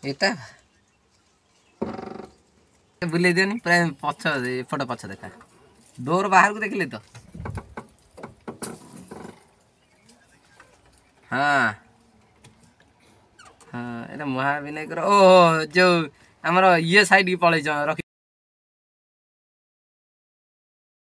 ଏଟା ବୁଲେଇ ଦିଅନି ପ୍ରାୟ ପଛ ଏପଟ ପଛ ଦେଖା ଡୋର ବାହାରକୁ ଦେଖିଲେ ତ ହଁ ହଁ ଏଇଟା ମହାବିନାୟକର ଓହୋ ଯୋଉ ଆମର ଇଏ ସାଇଡ୍ କି ପଳେଇଛ ରଖି